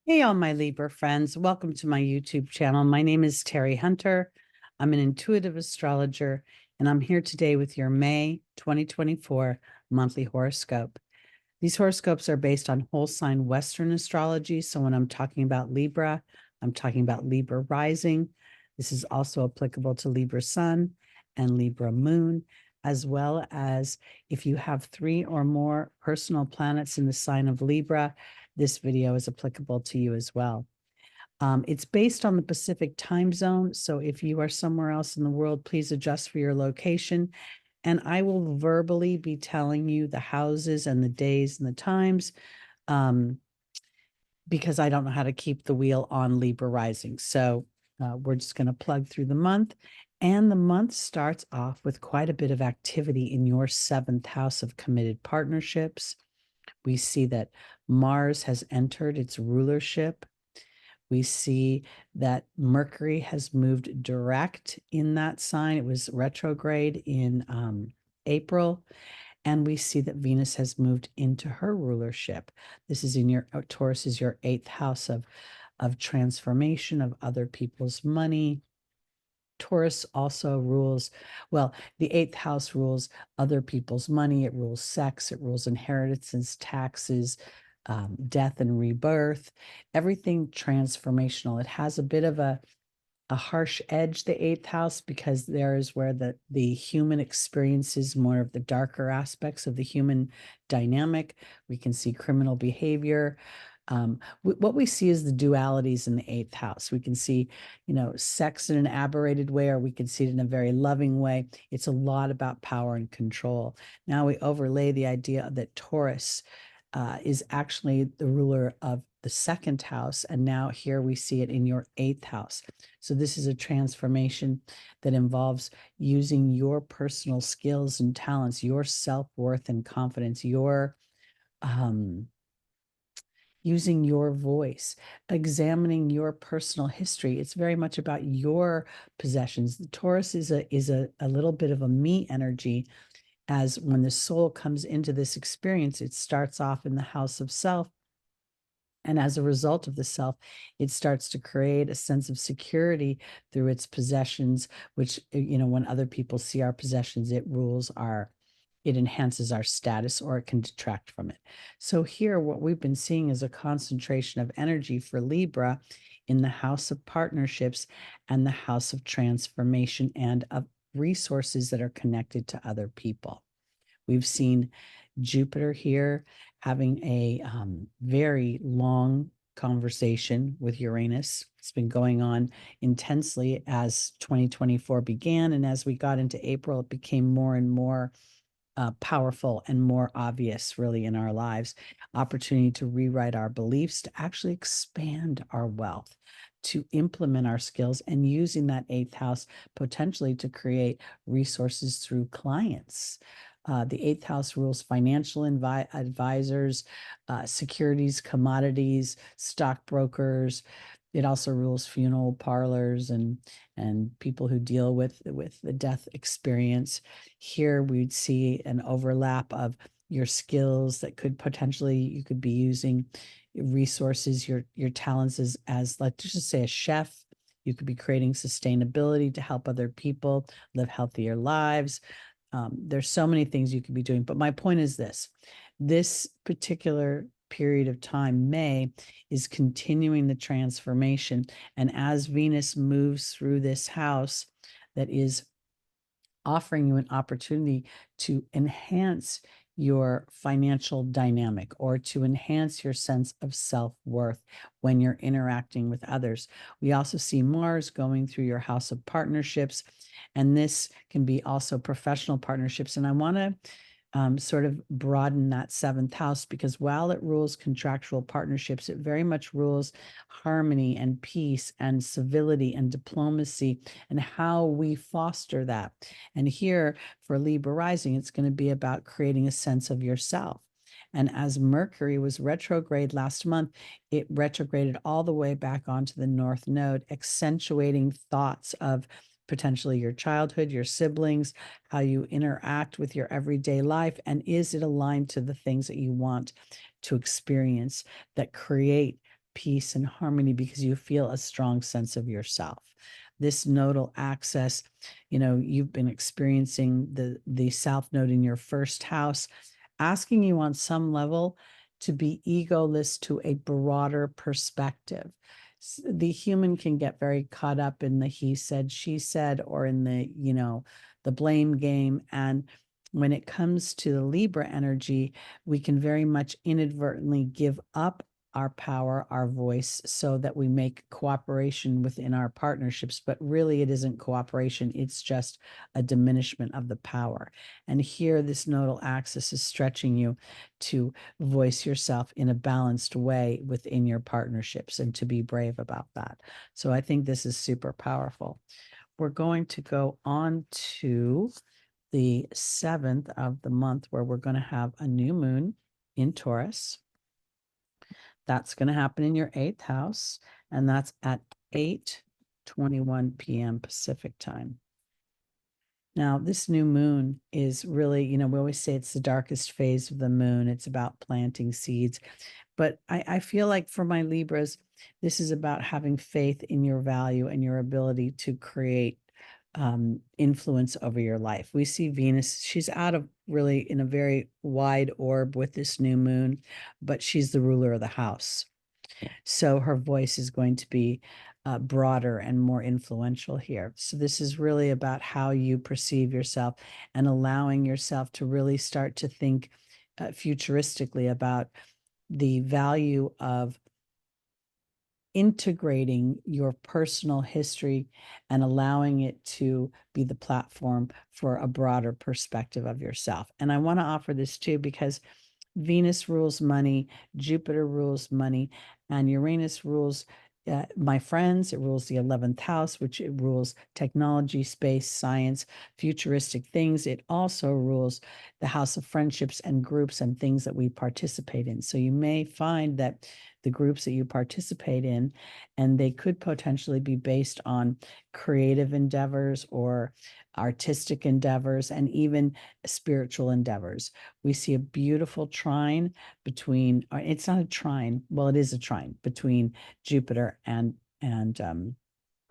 Hey, all my Libra friends. Welcome to my YouTube channel. My name is Terry Hunter. I'm an intuitive astrologer, and I'm here today with your May 2024 monthly horoscope. These horoscopes are based on whole sign Western astrology. So when I'm talking about Libra, I'm talking about Libra rising. This is also applicable to Libra sun and Libra moon, as well as if you have 3 or more personal planets in the sign of Libra, this video is applicable to you as well. It's based on the Pacific time zone. So if you are somewhere else in the world, please adjust for your location. And I will verbally be telling you the houses and the days and the times because I don't know how to keep the wheel on Libra rising. So we're just going to plug through the month. And the month starts off with quite a bit of activity in your 7th house of committed partnerships. We see that Mars has entered its rulership. We see that Mercury has moved direct in that sign. It was retrograde in April. And we see that Venus has moved into her rulership. This is in your Taurus is your 8th house of transformation, of other people's money. Taurus also rules, well, the 8th house rules other people's money. It rules sex, it rules inheritance, taxes, death and rebirth, everything transformational. It has a bit of a harsh edge, the 8th house, because there is where the human experiences more of the darker aspects of the human dynamic. We can see criminal behavior. What we see is the dualities in the 8th house. We can see, sex in an aberrated way, or we can see it in a very loving way. It's a lot about power and control. Now we overlay the idea that Taurus is actually the ruler of the 2nd house. And now here we see it in your 8th house. So this is a transformation that involves using your personal skills and talents, your self-worth and confidence, your using your voice, examining your personal history. It's very much about your possessions. The Taurus is a little bit of a me energy, as when the soul comes into this experience, it starts off in the house of self. And as a result of the self, it starts to create a sense of security through its possessions, which, when other people see our possessions, it enhances our status, or it can detract from it. So here, what we've been seeing is a concentration of energy for Libra in the house of partnerships and the house of transformation and of resources that are connected to other people. We've seen Jupiter here having a very long conversation with Uranus. It's been going on intensely as 2024 began. And as we got into April, it became more and more powerful and more obvious, really, in our lives. Opportunity to rewrite our beliefs, to actually expand our wealth, to implement our skills, and using that 8th house potentially to create resources through clients. The 8th house rules financial advisors, securities, commodities, stockbrokers. It also rules funeral parlors and people who deal with the death experience. Here we'd see an overlap of your skills that could potentially, you could be using resources, your talents as let's just say a chef. You could be creating sustainability to help other people live healthier lives. There's so many things you could be doing. But my point is this particular period of time, May, is continuing the transformation. And as Venus moves through this house, that is offering you an opportunity to enhance your financial dynamic, or to enhance your sense of self-worth when you're interacting with others. We also see Mars going through your house of partnerships, and this can be also professional partnerships. And I want to sort of broaden that 7th house, because while it rules contractual partnerships, it very much rules harmony and peace and civility and diplomacy and how we foster that. And here for Libra rising, it's going to be about creating a sense of yourself. And as Mercury was retrograde last month, it retrograded all the way back onto the North Node, accentuating thoughts of potentially your childhood, your siblings, how you interact with your everyday life, and is it aligned to the things that you want to experience that create peace and harmony because you feel a strong sense of yourself. This nodal axis, you've been experiencing the South Node in your first house, asking you on some level to be egoless to a broader perspective. The human can get very caught up in the he said, she said, or in the blame game. And when it comes to the Libra energy, we can very much inadvertently give up our power, our voice, so that we make cooperation within our partnerships. But really, it isn't cooperation. It's just a diminishment of the power. And here, this nodal axis is stretching you to voice yourself in a balanced way within your partnerships and to be brave about that. So I think this is super powerful. We're going to go on to the 7th of the month, where we're going to have a new moon in Taurus. That's going to happen in your 8th house, and that's at 8:21 p.m. Pacific time. Now, this new moon is really, we always say it's the darkest phase of the moon. It's about planting seeds. But I feel like for my Libras, this is about having faith in your value and your ability to create influence over your life. We see Venus, she's out of really in a very wide orb with this new moon, but she's the ruler of the house. So her voice is going to be broader and more influential here. So this is really about how you perceive yourself and allowing yourself to really start to think futuristically about the value of integrating your personal history and allowing it to be the platform for a broader perspective of yourself. And I want to offer this too, because Venus rules money, Jupiter rules money, and Uranus rules my friends. It rules the 11th house, which it rules technology, space, science, futuristic things. It also rules the house of friendships and groups and things that we participate in. So you may find that the groups that you participate in, and they could potentially be based on creative endeavors or artistic endeavors and even spiritual endeavors. We see a beautiful trine between, it's not a trine, well, it is a trine between Jupiter and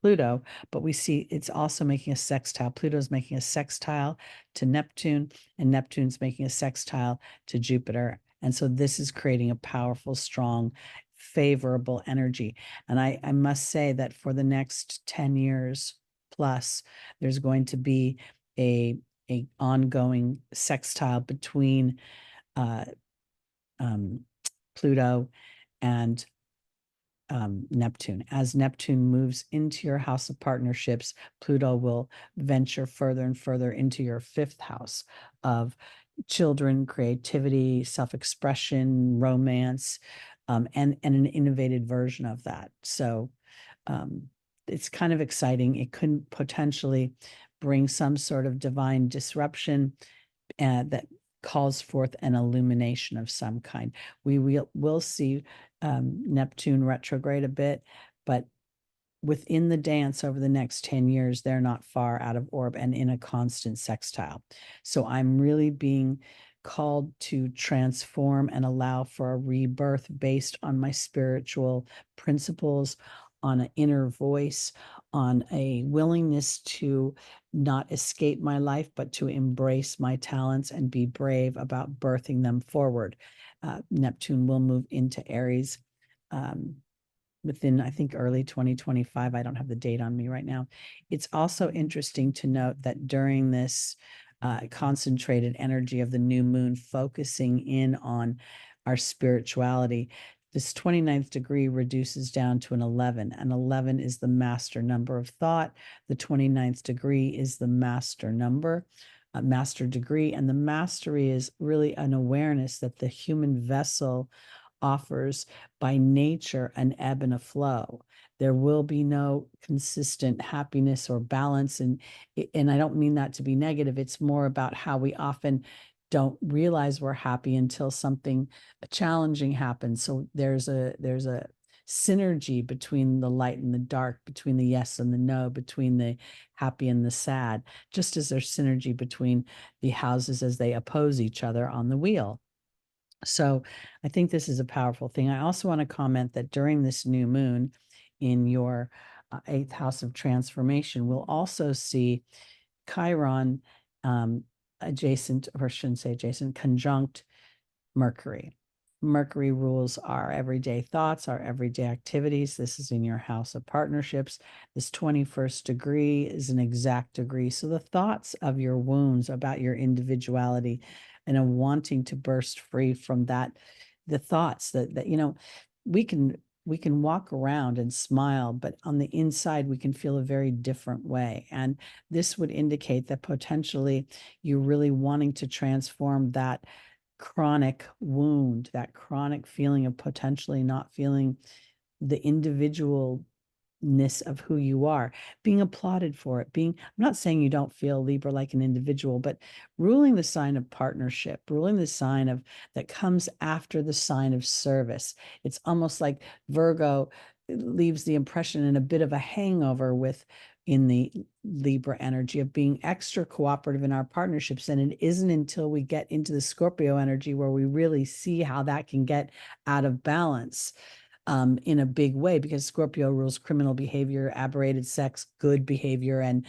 Pluto, but we see it's also making a sextile. Pluto's making a sextile to Neptune, and Neptune's making a sextile to Jupiter. And so this is creating a powerful, strong, favorable energy. And I must say that for the next 10 years plus, there's going to be a ongoing sextile between Pluto and Neptune. As Neptune moves into your house of partnerships, Pluto will venture further and further into your 5th house of children, creativity, self-expression, romance, and an innovative version of that. So it's kind of exciting. It could potentially bring some sort of divine disruption that calls forth an illumination of some kind. We will see Neptune retrograde a bit, but within the dance over the next 10 years, they're not far out of orb and in a constant sextile. So I'm really being called to transform and allow for a rebirth based on my spiritual principles, on an inner voice, on a willingness to not escape my life, but to embrace my talents and be brave about birthing them forward. Neptune will move into Aries within, I think, early 2025. I don't have the date on me right now. It's also interesting to note that during this concentrated energy of the new moon focusing in on our spirituality, this 29th degree reduces down to an 11, and 11 is the master number of thought. The 29th degree is the master number, master degree, and the mastery is really an awareness that the human vessel offers by nature an ebb and a flow. There will be no consistent happiness or balance. And I don't mean that to be negative. It's more about how we often don't realize we're happy until something challenging happens. So there's a synergy between the light and the dark, between the yes and the no, between the happy and the sad, just as there's synergy between the houses as they oppose each other on the wheel. So I think this is a powerful thing. I also want to comment that during this new moon in your eighth house of transformation, we'll also see Chiron adjacent, or I shouldn't say adjacent, conjunct Mercury. Mercury rules our everyday thoughts, our everyday activities. This is in your house of partnerships. This 21st degree is an exact degree. So the thoughts of your wounds about your individuality and a wanting to burst free from that, the thoughts that we can walk around and smile, but on the inside we can feel a very different way. And this would indicate that potentially you're really wanting to transform that chronic wound, that chronic feeling of potentially not feeling the individualness of who you are, being applauded for it, I'm not saying you don't feel Libra like an individual, but ruling the sign of partnership, ruling the sign of that comes after the sign of service. It's almost like Virgo leaves the impression and a bit of a hangover with in the Libra energy of being extra cooperative in our partnerships. And it isn't until we get into the Scorpio energy where we really see how that can get out of balance in a big way, because Scorpio rules criminal behavior, aberrated sex, good behavior, and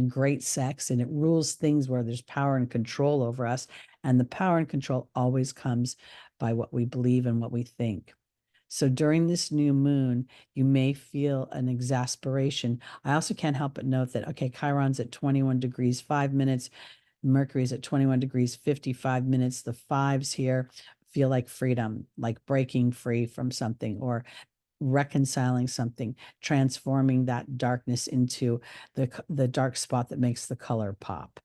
great sex. And it rules things where there's power and control over us. And the power and control always comes by what we believe and what we think. So during this new moon, you may feel an exasperation. I also can't help but note that, okay, Chiron's at 21 degrees, 5 minutes. Mercury's at 21 degrees, 55 minutes. The fives here feel like freedom, like breaking free from something or reconciling something, transforming that darkness into the dark spot that makes the color pop.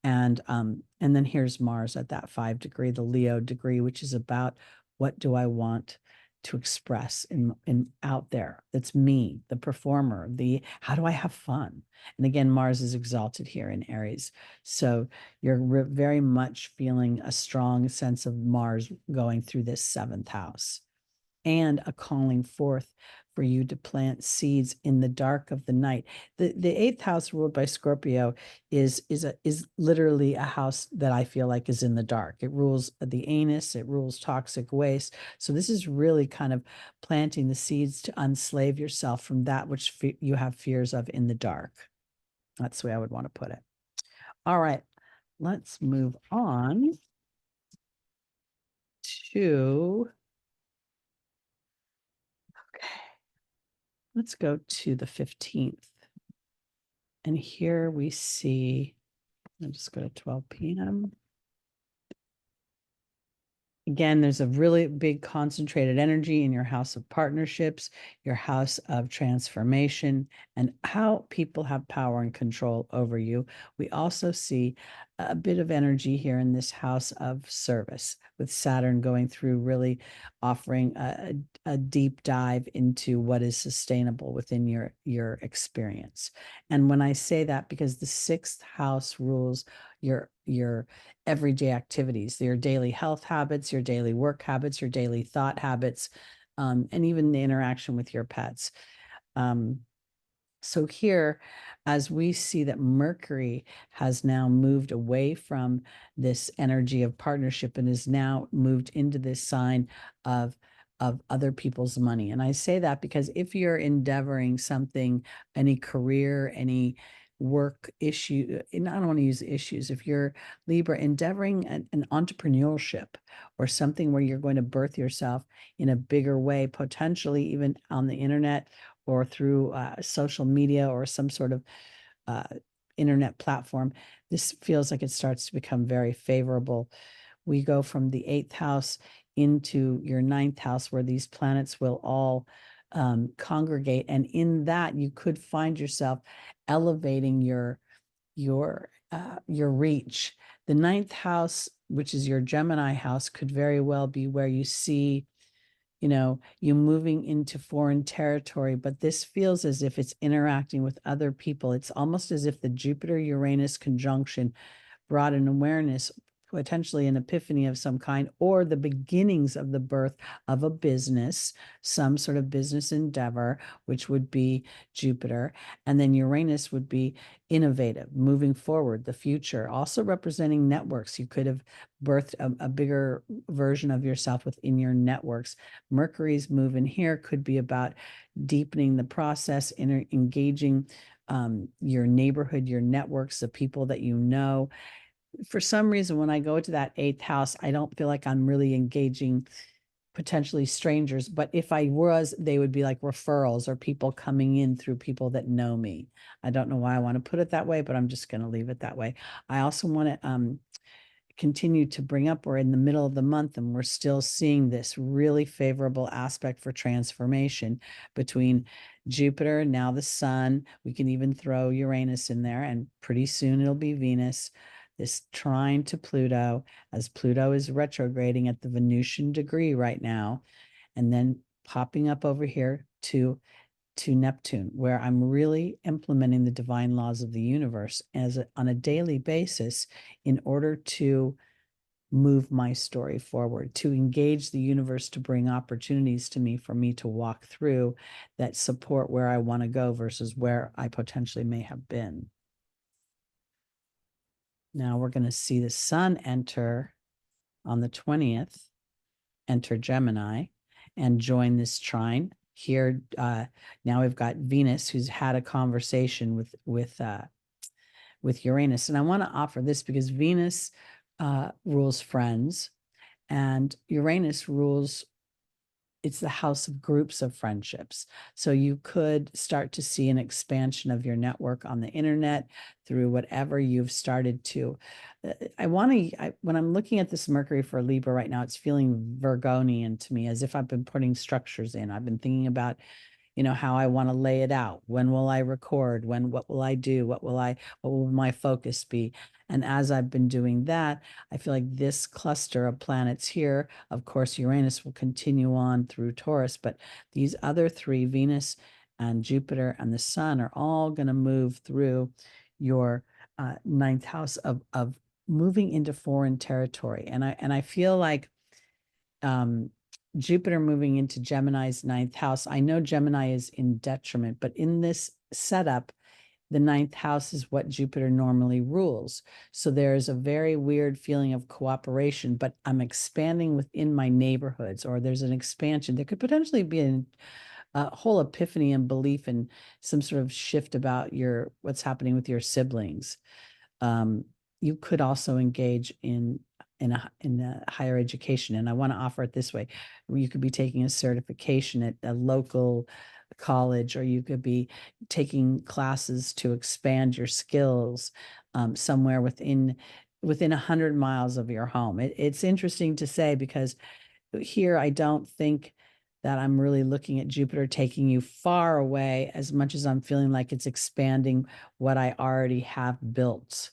And then here's Mars at that 5 degree, the Leo degree, which is about what do I want to express in out there. That's me, the performer, the how do I have fun? And again, Mars is exalted here in Aries. So you're very much feeling a strong sense of Mars going through this seventh house, and a calling forth for you to plant seeds in the dark of the night. The eighth house ruled by Scorpio is literally a house that I feel like is in the dark. It rules the anus, it rules toxic waste. So this is really kind of planting the seeds to unslave yourself from that which you have fears of in the dark. That's the way I would want to put it. All right, let's move on to, okay, let's go to the 15th. And here we see, I'll just go to 12 p.m. Again, there's a really big concentrated energy in your house of partnerships, your house of transformation, and how people have power and control over you. We also see a bit of energy here in this house of service, with Saturn going through, really offering a deep dive into what is sustainable within your experience. And when I say that, because the sixth house rules your everyday activities, your daily health habits, your daily work habits, your daily thought habits, and even the interaction with your pets. So here, as we see that Mercury has now moved away from this energy of partnership and is now moved into this sign of other people's money. And I say that because if you're endeavoring something, any career, any work issue, and I don't want to use issues, if you're Libra endeavoring an entrepreneurship or something where you're going to birth yourself in a bigger way, potentially even on the internet or through social media or some sort of internet platform, this feels like it starts to become very favorable. We go from the eighth house into your ninth house, where these planets will all congregate. And in that, you could find yourself elevating your reach. The ninth house, which is your Gemini house, could very well be where you see you moving into foreign territory, but this feels as if it's interacting with other people. It's almost as if the Jupiter-Uranus conjunction brought an awareness potentially an epiphany of some kind, or the beginnings of the birth of a business, some sort of business endeavor, which would be Jupiter. And then Uranus would be innovative, moving forward, the future, also representing networks. You could have birthed a bigger version of yourself within your networks. Mercury's move in here could be about deepening the process, engaging your neighborhood, your networks, the people that you know. For some reason, when I go to that 8th house, I don't feel like I'm really engaging potentially strangers, but if I was, they would be like referrals or people coming in through people that know me. I don't know why I want to put it that way, but I'm just going to leave it that way. I also want to continue to bring up, we're in the middle of the month and we're still seeing this really favorable aspect for transformation between Jupiter, now the sun. We can even throw Uranus in there, and pretty soon it'll be Venus. This trine to Pluto, as Pluto is retrograding at the Venusian degree right now, and then popping up over here to Neptune, where I'm really implementing the divine laws of the universe on a daily basis in order to move my story forward, to engage the universe to bring opportunities to me for me to walk through that support where I want to go versus where I potentially may have been. Now we're going to see the sun enter on the 20th, enter Gemini, and join this trine. Here, now we've got Venus, who's had a conversation with Uranus. And I want to offer this because Venus rules friends, and Uranus rules, it's the house of groups of friendships. So you could start to see an expansion of your network on the internet through whatever you've started to. When I'm looking at this Mercury for Libra right now, it's feeling Virgonian to me, as if I've been putting structures in. I've been thinking about, how I want to lay it out. When will I record? What will I do? What will my focus be? And as I've been doing that, I feel like this cluster of planets here, of course, Uranus will continue on through Taurus, but these other three, Venus and Jupiter and the sun, are all going to move through your 9th house of moving into foreign territory. And I feel like Jupiter moving into Gemini's 9th house. I know Gemini is in detriment, but in this setup, the 9th house is what Jupiter normally rules. So there's a very weird feeling of cooperation, but I'm expanding within my neighborhoods, or there's an expansion. There could potentially be a whole epiphany and belief in some sort of shift about what's happening with your siblings. You could also engage in higher education. And I want to offer it this way. You could be taking a certification at a local college, or you could be taking classes to expand your skills somewhere within 100 miles of your home. It's interesting to say, because here I don't think that I'm really looking at Jupiter taking you far away as much as I'm feeling like it's expanding what I already have built.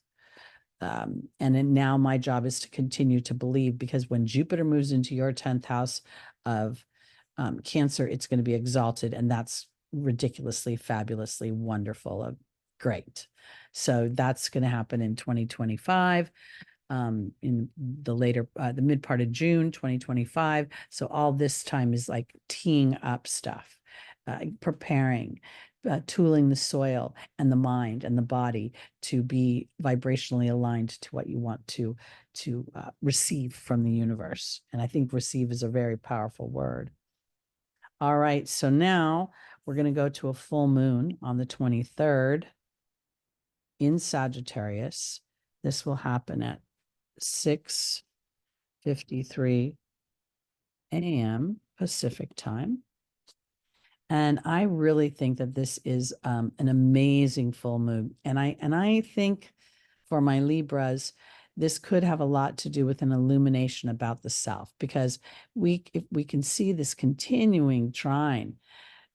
And now my job is to continue to believe, because when Jupiter moves into your 10th house of Cancer, it's going to be exalted, and that's ridiculously, fabulously wonderful, great. So that's going to happen in 2025, in the mid part of June 2025. So all this time is like teeing up stuff, preparing, tooling the soil and the mind and the body to be vibrationally aligned to what you want to receive from the universe. And I think receive is a very powerful word. All right, so now we're going to go to a full moon on the 23rd in Sagittarius. This will happen at 6:53 a.m. Pacific time. And I really think that this is an amazing full moon. And I think for my Libras, this could have a lot to do with an illumination about the self, because if we can see this continuing trine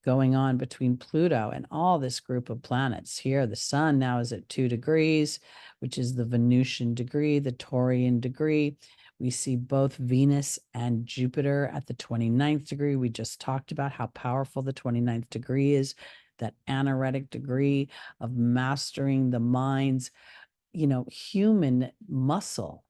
going on between Pluto and all this group of planets. Here, the sun now is at 2 degrees, which is the Venusian degree, the Taurian degree. We see both Venus and Jupiter at the 29th degree. We just talked about how powerful the 29th degree is, that anaretic degree of mastering the mind's, human muscle.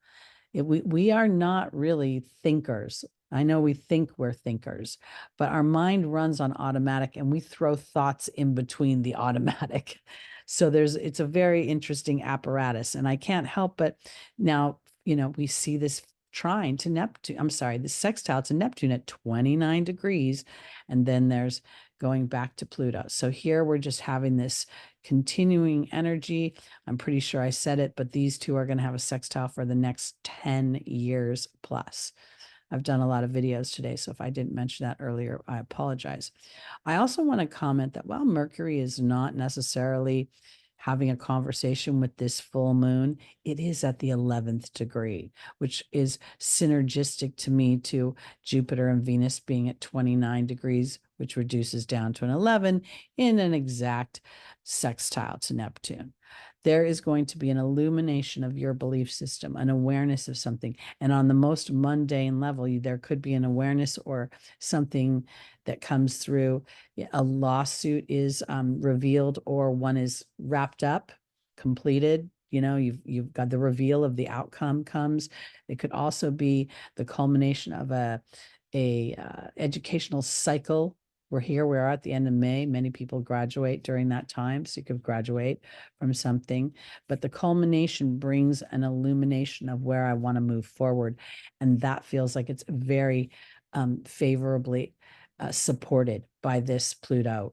We are not really thinkers. I know we think we're thinkers, but our mind runs on automatic and we throw thoughts in between the automatic. So it's a very interesting apparatus. And I can't help but now, we see this trine to Neptune. I'm sorry, the sextile to Neptune at 29 degrees. And then there's going back to Pluto. So here we're just having this continuing energy. I'm pretty sure I said it, but these two are going to have a sextile for the next 10 years plus. I've done a lot of videos today, so if I didn't mention that earlier, I apologize. I also want to comment that while Mercury is not necessarily having a conversation with this full moon, it is at the 11th degree, which is synergistic to me to Jupiter and Venus being at 29 degrees, which reduces down to an 11 in an exact sextile to Neptune. There is going to be an illumination of your belief system, an awareness of something. And on the most mundane level, there could be an awareness or something that comes through. A lawsuit is revealed, or one is wrapped up, completed. You've got the reveal of the outcome comes. It could also be the culmination of a educational cycle. We're at the end of May. Many people graduate during that time. So you could graduate from something, but the culmination brings an illumination of where I want to move forward. And that feels like it's very favorably supported by this Pluto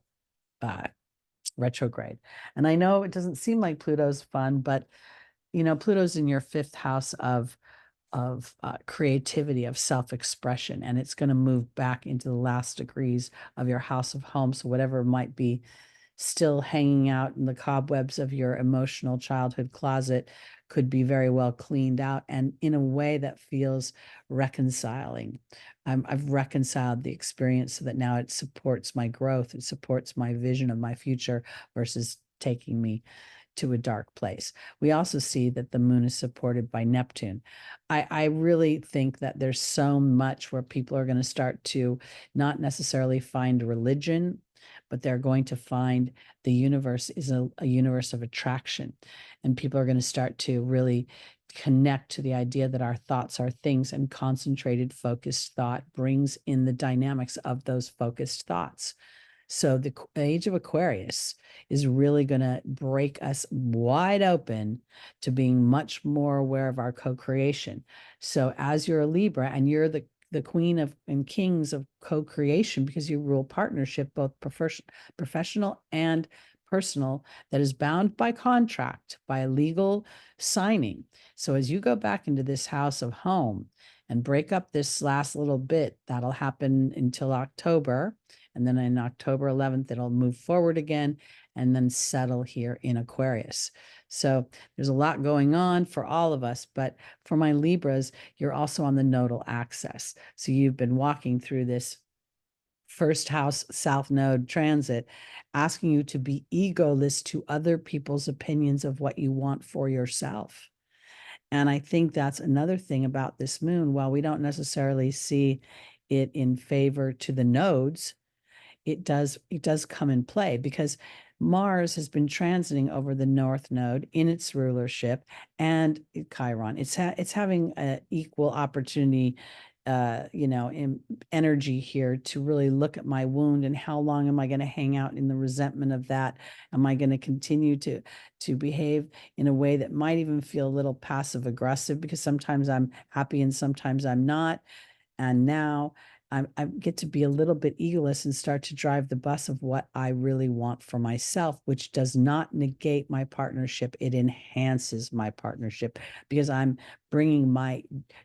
retrograde. And I know it doesn't seem like Pluto's fun, but Pluto's in your 5th house of creativity, of self-expression, and it's going to move back into the last degrees of your house of home. So whatever might be still hanging out in the cobwebs of your emotional childhood closet could be very well cleaned out, and in a way that feels reconciling. I've reconciled the experience so that now it supports my growth. It supports my vision of my future versus taking me to a dark place. We also see that the moon is supported by Neptune. I really think that there's so much where people are going to start to not necessarily find religion, but they're going to find the universe is a universe of attraction. And people are going to start to really connect to the idea that our thoughts are things, and concentrated, focused thought brings in the dynamics of those focused thoughts. So the age of Aquarius is really going to break us wide open to being much more aware of our co-creation. So as you're a Libra and you're the queen of and kings of co-creation, because you rule partnership, both professional and personal, that is bound by contract, by legal signing. So as you go back into this house of home and break up this last little bit, that'll happen until October. And then in October 11th, it'll move forward again and then settle here in Aquarius. So there's a lot going on for all of us, but for my Libras, you're also on the nodal axis. So you've been walking through this 1st house South Node transit, asking you to be egoless to other people's opinions of what you want for yourself. And I think that's another thing about this moon. While we don't necessarily see it in favor to the nodes, it does come in play, because Mars has been transiting over the North Node in its rulership, and Chiron. It's having an equal opportunity, in energy here to really look at my wound and how long am I going to hang out in the resentment of that? Am I going to continue to behave in a way that might even feel a little passive aggressive, because sometimes I'm happy and sometimes I'm not. And now I get to be a little bit egoless and start to drive the bus of what I really want for myself, which does not negate my partnership. It enhances my partnership, because I'm bringing my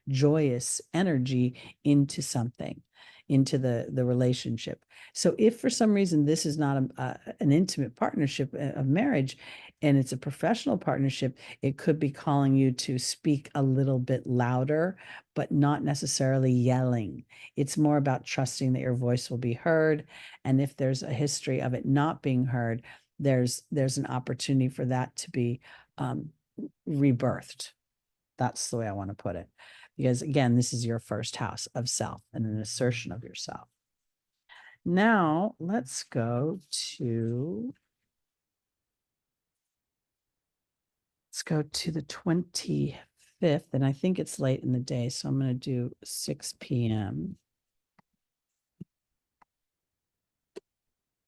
joyous energy into something, into the relationship. So if for some reason this is not an intimate partnership of marriage, and it's a professional partnership, it could be calling you to speak a little bit louder, but not necessarily yelling. It's more about trusting that your voice will be heard. And if there's a history of it not being heard, there's an opportunity for that to be rebirthed. That's the way I want to put it. Because again, this is your 1st house of self and an assertion of yourself. Now let's go to the 25th 5th, and I think it's late in the day, so I'm going to do 6 p.m.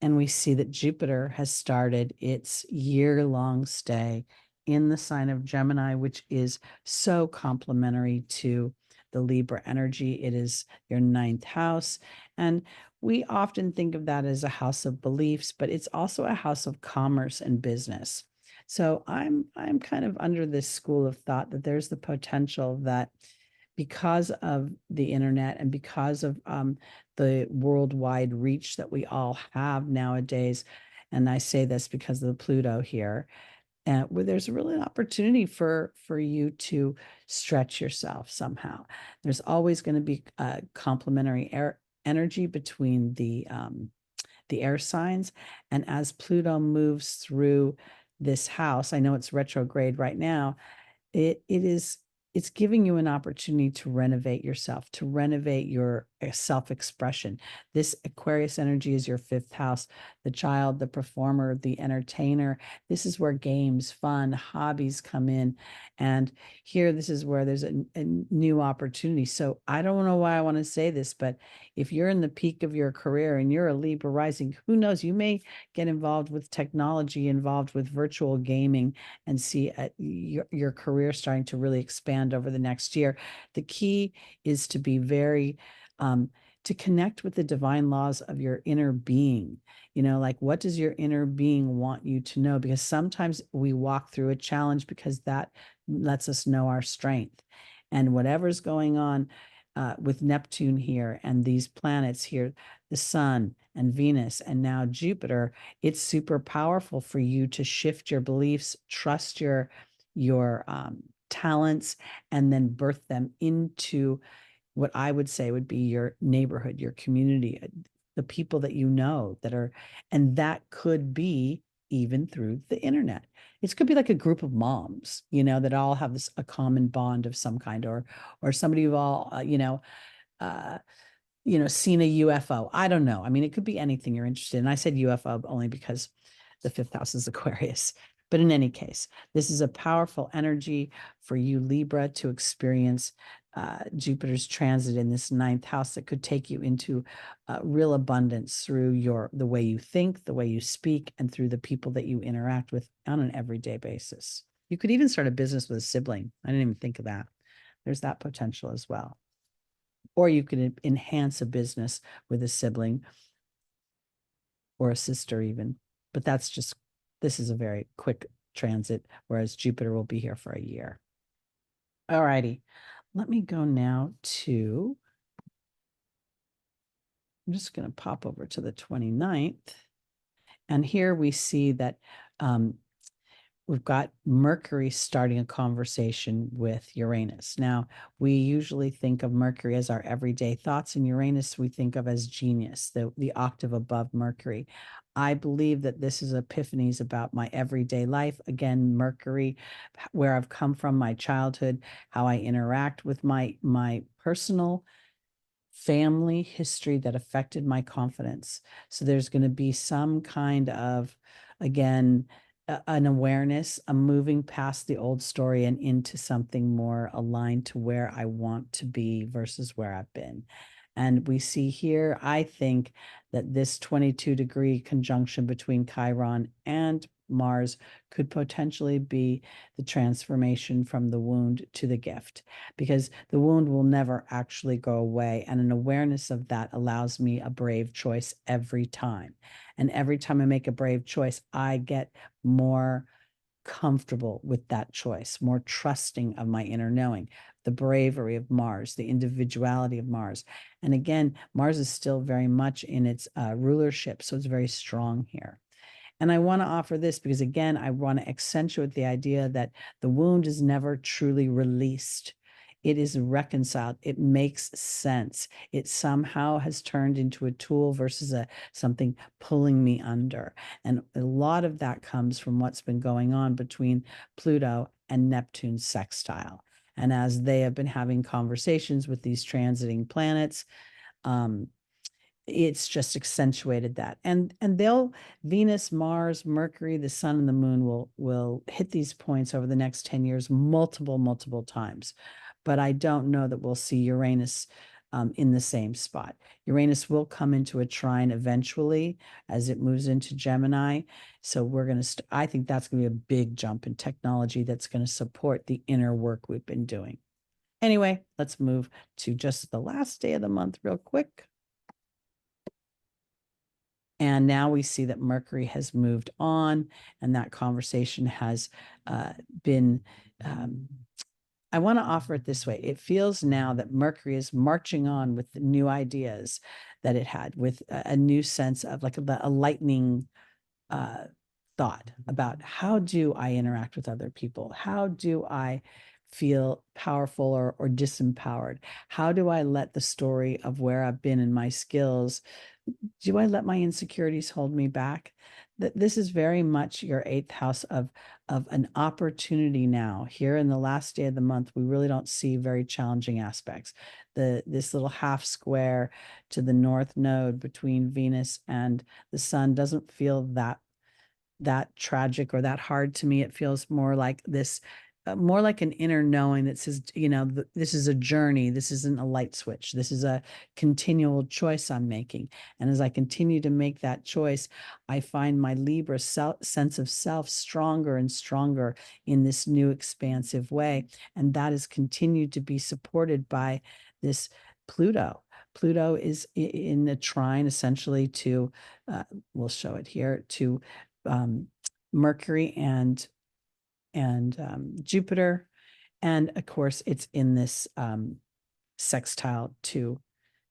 And we see that Jupiter has started its year-long stay in the sign of Gemini, which is so complementary to the Libra energy. It is your 9th house. And we often think of that as a house of beliefs, but it's also a house of commerce and business. So I'm kind of under this school of thought that there's the potential that because of the internet and because of the worldwide reach that we all have nowadays, and I say this because of the Pluto here, where there's really an opportunity for you to stretch yourself somehow. There's always going to be a complementary energy between the air signs, and as Pluto moves through this house, I know it's retrograde right now, it's giving you an opportunity to renovate yourself, to renovate your self-expression. This Aquarius energy is your 5th house, the child, the performer, the entertainer. This is where games, fun, hobbies come in. And here, this is where there's a new opportunity. So I don't know why I want to say this, but if you're in the peak of your career and you're a Libra rising, who knows, you may get involved with technology, involved with virtual gaming, and see your career starting to really expand over the next year. The key is to be very, to connect with the divine laws of your inner being. Like, what does your inner being want you to know? Because sometimes we walk through a challenge because that lets us know our strength. And whatever's going on with Neptune here and these planets here, the sun and Venus and now Jupiter, it's super powerful for you to shift your beliefs, trust your talents, and then birth them into what I would say would be your neighborhood, your community, the people that you know that are, and that could be even through the internet. It could be like a group of moms, that all have a common bond of some kind, or somebody who've all, uh, seen a UFO. I don't know. I mean, it could be anything you're interested in. I said UFO only because the 5th house is Aquarius. But in any case, this is a powerful energy for you, Libra, to experience Jupiter's transit in this 9th house that could take you into real abundance through the way you think, the way you speak, and through the people that you interact with on an everyday basis. You could even start a business with a sibling. I didn't even think of that. There's that potential as well. Or you could enhance a business with a sibling or a sister even. But this is a very quick transit, whereas Jupiter will be here for a year. All righty. Let me go now to, I'm just going to pop over to the 29th. And here we see that we've got Mercury starting a conversation with Uranus. Now, we usually think of Mercury as our everyday thoughts, and Uranus we think of as genius, the octave above Mercury. I believe that this is epiphanies about my everyday life. Again, Mercury, where I've come from, my childhood, how I interact with my personal family history that affected my confidence. So there's going to be some kind of, again, an awareness, a moving past the old story and into something more aligned to where I want to be versus where I've been. And we see here, I think that this 22-degree conjunction between Chiron and Mars could potentially be the transformation from the wound to the gift, because the wound will never actually go away. And an awareness of that allows me a brave choice every time. And every time I make a brave choice, I get more comfortable with that choice, more trusting of my inner knowing, the bravery of Mars, the individuality of Mars. And again, Mars is still very much in its rulership, so it's very strong here. And I want to offer this because, again, I want to accentuate the idea that the wound is never truly released. It is reconciled. It makes sense. It somehow has turned into a tool versus something pulling me under. And a lot of that comes from what's been going on between Pluto and Neptune's sextile. And as they have been having conversations with these transiting planets, it's just accentuated that. And Venus, Mars, Mercury, the sun, and the moon will hit these points over the next 10 years multiple times. But I don't know that we'll see Uranus in the same spot. Uranus will come into a trine eventually as it moves into Gemini. So we're going to, I think that's going to be a big jump in technology that's going to support the inner work we've been doing. Anyway, let's move to just the last day of the month real quick. And now we see that Mercury has moved on, and that conversation has been, I want to offer it this way. It feels now that Mercury is marching on with the new ideas that it had, with a new sense of like a lightning thought about how do I interact with other people? How do I feel powerful or disempowered? How do I let the story of where I've been and my skills, do I let my insecurities hold me back? This is very much your 8th house of an opportunity now. Here in the last day of the month, we really don't see very challenging aspects. This little half square to the north node between Venus and the sun doesn't feel that tragic or that hard to me. It feels more like this, more like an inner knowing that says, this is a journey. This isn't a light switch. This is a continual choice I'm making. And as I continue to make that choice, I find my Libra sense of self stronger and stronger in this new expansive way. And that is continued to be supported by this Pluto. Pluto is in a trine essentially to, we'll show it here, to Mercury and Jupiter. And of course, it's in this sextile to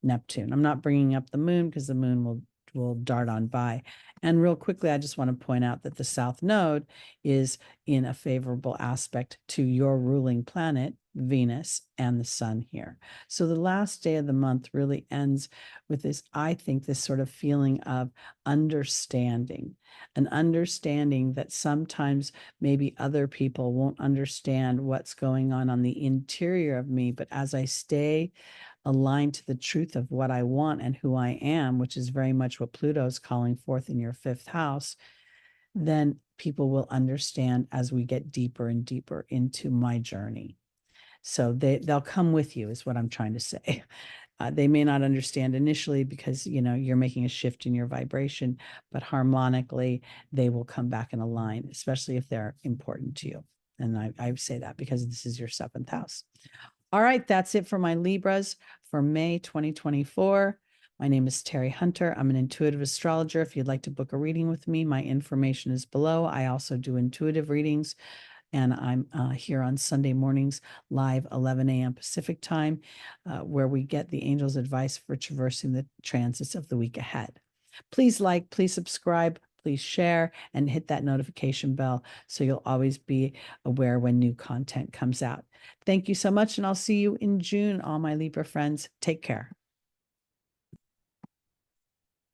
Neptune. I'm not bringing up the moon because the moon will dart on by. And real quickly, I just want to point out that the South Node is in a favorable aspect to your ruling planet, Venus, and the sun here. So the last day of the month really ends with this, I think, this sort of feeling of understanding, an understanding that sometimes maybe other people won't understand what's going on the interior of me, but as I stay aligned to the truth of what I want and who I am, which is very much what Pluto is calling forth in your 5th house, then people will understand as we get deeper and deeper into my journey. So they'll come with you is what I'm trying to say. They may not understand initially because, you're making a shift in your vibration, but harmonically, they will come back and align, especially if they're important to you. And I say that because this is your 7th house. All right, that's it for my Libras for May 2024. My name is Terry Hunter. I'm an intuitive astrologer. If you'd like to book a reading with me, my information is below. I also do intuitive readings, and I'm here on Sunday mornings, live 11 a.m. Pacific time, where we get the angels' advice for traversing the transits of the week ahead. Please like, please subscribe, please share, and hit that notification bell so you'll always be aware when new content comes out. Thank you so much, and I'll see you in June, all my Libra friends. Take care.